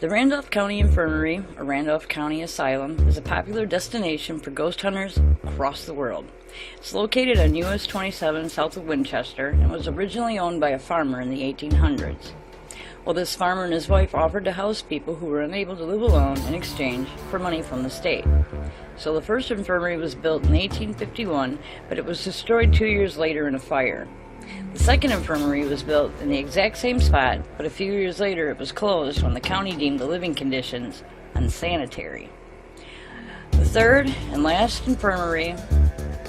The Randolph County Infirmary, or Randolph County Asylum, is a popular destination for ghost hunters across the world. It's located on US 27 south of Winchester and was originally owned by a farmer in the 1800s. Well, this farmer and his wife offered to house people who were unable to live alone in exchange for money from the state. So the first infirmary was built in 1851, but it was destroyed 2 years later in a fire. The second infirmary was built in the exact same spot, but a few years later it was closed when the county deemed the living conditions unsanitary. The third and last infirmary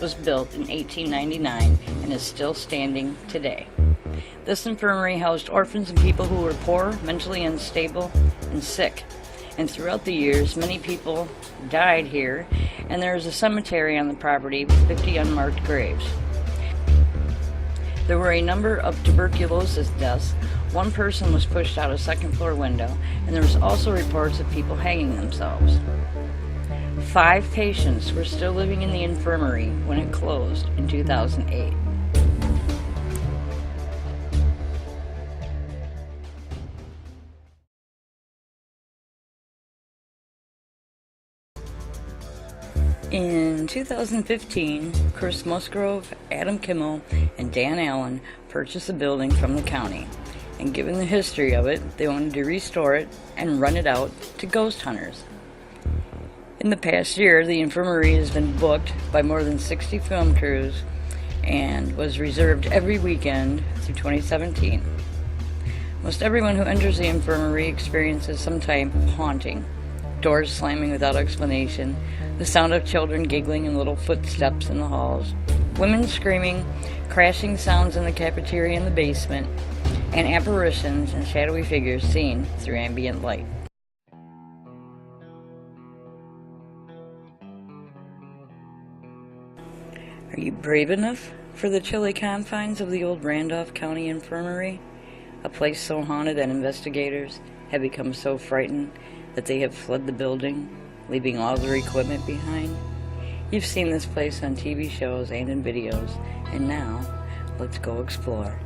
was built in 1899 and is still standing today. This infirmary housed orphans and people who were poor, mentally unstable, and sick. And throughout the years, many people died here, and there is a cemetery on the property with 50 unmarked graves. There were a number of tuberculosis deaths. One person was pushed out a second-floor window, and there was also reports of people hanging themselves. 5 patients were still living in the infirmary when it closed in 2008. In 2015, Chris Musgrove, Adam Kimmel, and Dan Allen purchased the building from the county, and given the history of it, they wanted to restore it and run it out to ghost hunters. In the past year, the infirmary has been booked by more than 60 film crews and was reserved every weekend through 2017. Most everyone who enters the infirmary experiences some type of haunting. Doors slamming without explanation, the sound of children giggling and little footsteps in the halls, women screaming, crashing sounds in the cafeteria and the basement, and apparitions and shadowy figures seen through ambient light. Are you brave enough for the chilly confines of the old Randolph County Infirmary? A place so haunted that investigators have become so frightened that they have fled the building, leaving all their equipment behind? You've seen this place on TV shows and in videos, and now, let's go explore.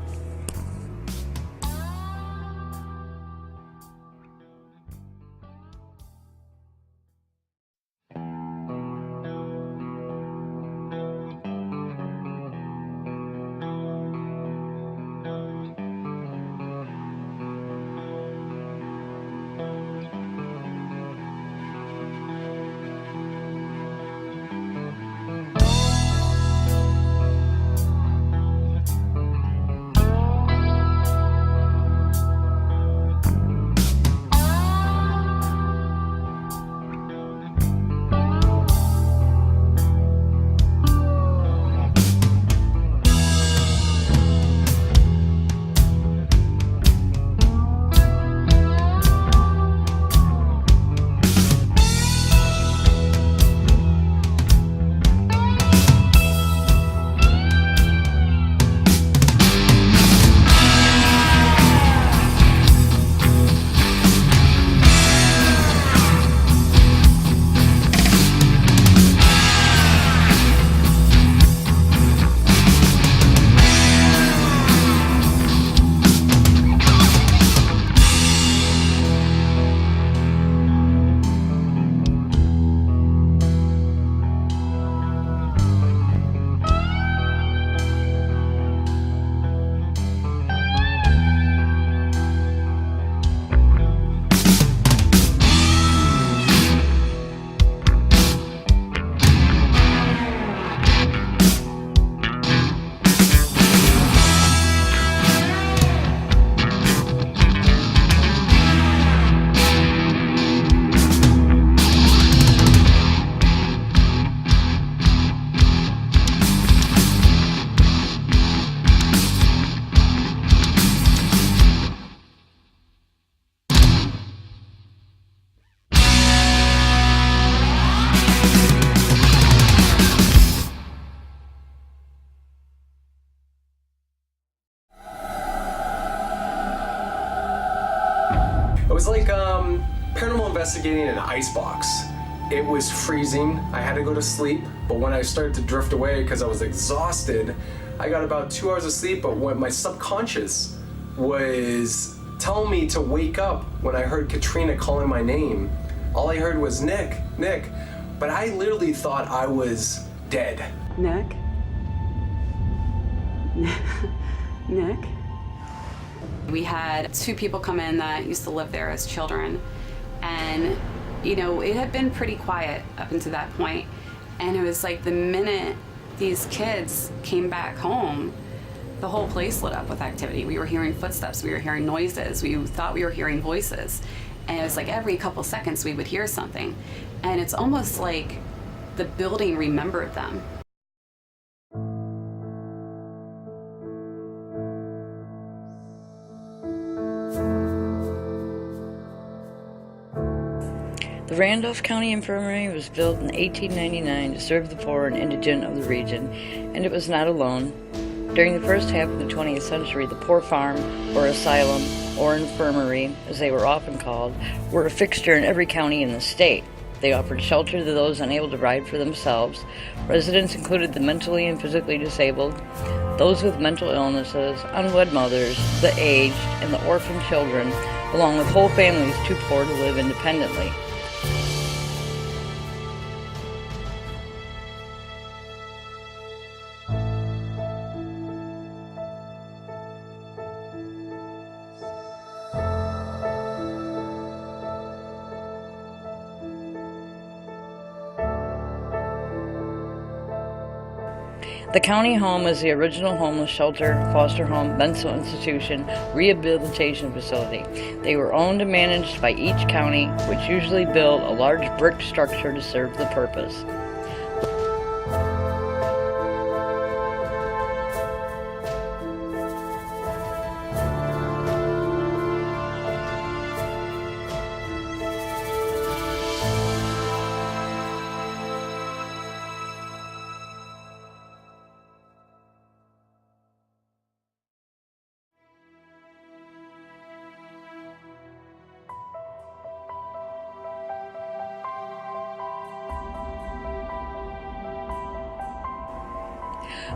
It was like paranormal investigating in an icebox. It was freezing. I had to go to sleep, but when I started to drift away because I was exhausted, I got about 2 hours of sleep, but when my subconscious was tell me to wake up when I heard Katrina calling my name. All I heard was Nick, Nick. But I literally thought I was dead. Nick? Nick? We had 2 people come in that used to live there as children. And, you know, it had been pretty quiet up until that point. And it was like the minute these kids came back home, the whole place lit up with activity. We were hearing footsteps, we were hearing noises, we thought we were hearing voices. And it was like every couple seconds we would hear something. And it's almost like the building remembered them. The Randolph County Infirmary was built in 1899 to serve the poor and indigent of the region, and it was not alone. During the first half of the 20th century, the poor farm, or asylum, or infirmary, as they were often called, were a fixture in every county in the state. They offered shelter to those unable to provide for themselves. Residents included the mentally and physically disabled, those with mental illnesses, unwed mothers, the aged, and the orphan children, along with whole families too poor to live independently. The county home is the original homeless shelter, foster home, mental institution, rehabilitation facility. They were owned and managed by each county, which usually built a large brick structure to serve the purpose.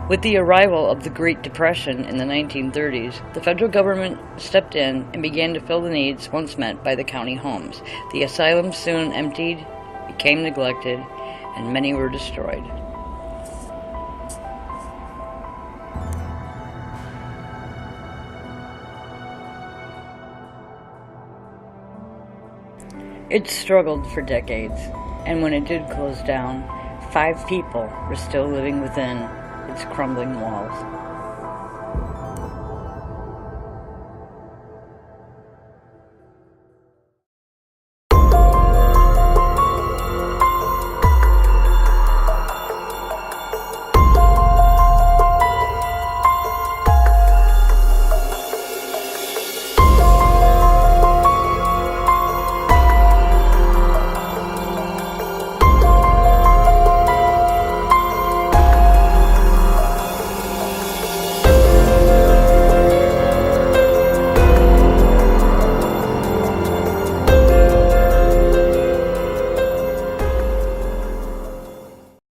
With the arrival of the Great Depression in the 1930s, the federal government stepped in and began to fill the needs once met by the county homes. The asylums soon emptied, became neglected, and many were destroyed. It struggled for decades, and when it did close down, 5 people were still living within its crumbling walls.